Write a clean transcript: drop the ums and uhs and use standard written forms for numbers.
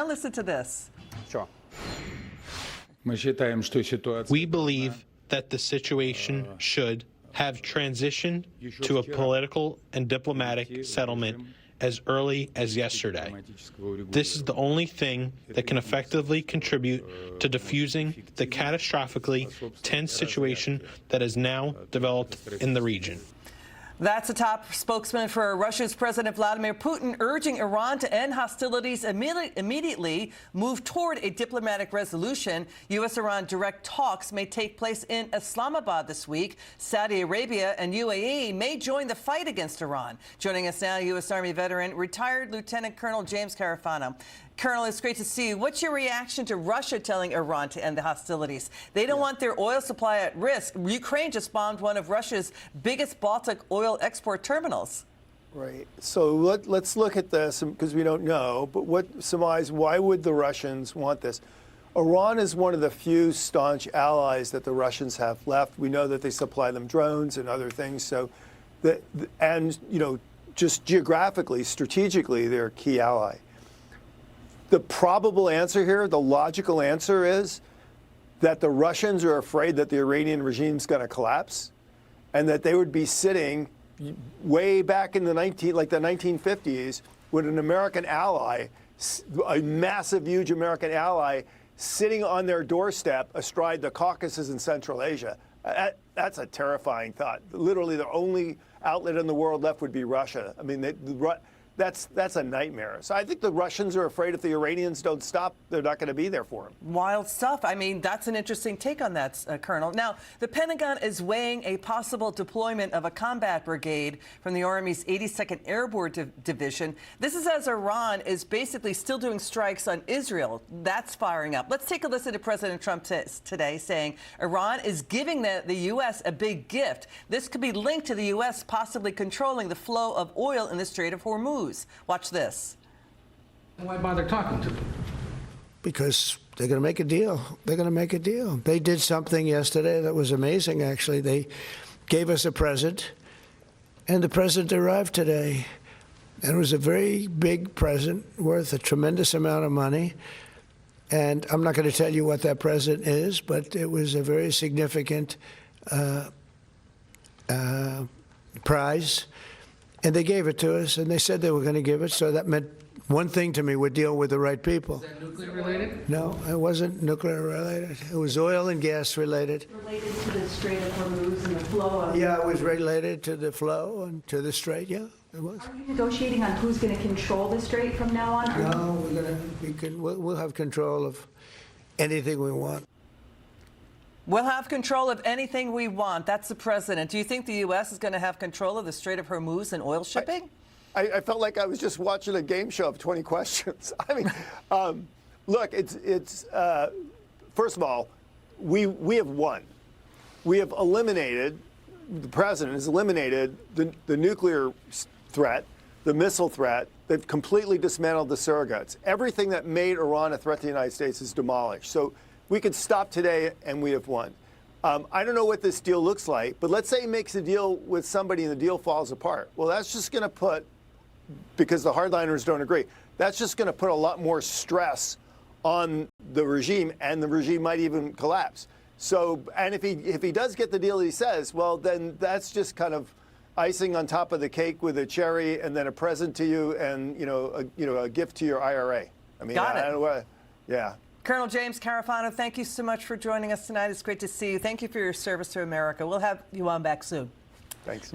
Iran. Listen to this. Sure. We believe that the situation should have transitioned to a political and diplomatic settlement as early as yesterday. This is the only thing that can effectively contribute to diffusing the catastrophically tense situation that has now developed in the region. That's a top spokesman for Russia's President Vladimir Putin, urging Iran to end hostilities immediately, move toward a diplomatic resolution. U.S.-Iran direct talks may take place in Islamabad this week. Saudi Arabia and UAE may join the fight against Iran. Joining us now, U.S. Army veteran, retired Lieutenant Colonel James Carafano. Colonel, it's great to see you. What's your reaction to Russia telling Iran to end the hostilities? They don't want their oil supply at risk. Ukraine just bombed one of Russia's biggest Baltic oil export terminals. Right. So let's look at this, because we don't know, but why would the Russians want this? Iran is one of the few staunch allies that the Russians have left. We know that they supply them drones and other things. So, just geographically, strategically, they're a key ally. The probable answer here, the logical answer is that the Russians are afraid that the Iranian regime is going to collapse, and that they would be sitting way back in the 1950s with an American ally, a massive, huge American ally, sitting on their doorstep astride the Caucasus in Central Asia. That's a terrifying thought. Literally, the only outlet in the world left would be Russia. I mean, that's a nightmare. So I think the Russians are afraid if the Iranians don't stop, they're not going to be there for them. Wild stuff. I mean, that's an interesting take on that, Colonel. Now, the Pentagon is weighing a possible deployment of a combat brigade from the Army's 82nd Airborne Division. This is as Iran is basically still doing strikes on Israel. That's firing up. Let's take a listen to President Trump today saying Iran is giving the U.S. a big gift. This could be linked to the U.S. possibly controlling the flow of oil in the Strait of Hormuz. Watch this. Why bother talking to them? Because they're going to make a deal. They're going to make a deal. They did something yesterday that was amazing, actually. They gave us a present, and the present arrived today. And it was a very big present worth a tremendous amount of money. And I'm not going to tell you what that present is, but it was a very significant prize. And they gave it to us, and they said they were going to give it, so that meant one thing to me: we're dealing with the right people. Is that nuclear related? No, it wasn't nuclear related. It was oil and gas related. Related to the Strait of Hormuz and the flow of... Yeah, it was related to the flow and to the strait, yeah, it was. Are you negotiating on who's going to control the strait from now on? No, we'll have control of anything we want. We'll have control of anything we want. That's the president. Do you think the U.S. is going to have control of the Strait of Hormuz and oil shipping? I felt like I was just watching a game show of 20 questions. I mean, look, first of all, we have won. We have eliminated, the president has eliminated the nuclear threat, the missile threat. They've completely dismantled the surrogates. Everything that made Iran a threat to the United States is demolished. So we could stop today and we have won. I don't know what this deal looks like, but let's say he makes a deal with somebody and the deal falls apart. Well, that's just going to put, because the hardliners don't agree, that's just going to put a lot more stress on the regime, and the regime might even collapse. So, and if he does get the deal he says, well, then that's just kind of icing on top of the cake with a cherry, and then a present to you, and a gift to your IRA. I mean, Got it. I don't know, yeah. Colonel James Carafano, thank you so much for joining us tonight. It's great to see you. Thank you for your service to America. We'll have you on back soon. Thanks.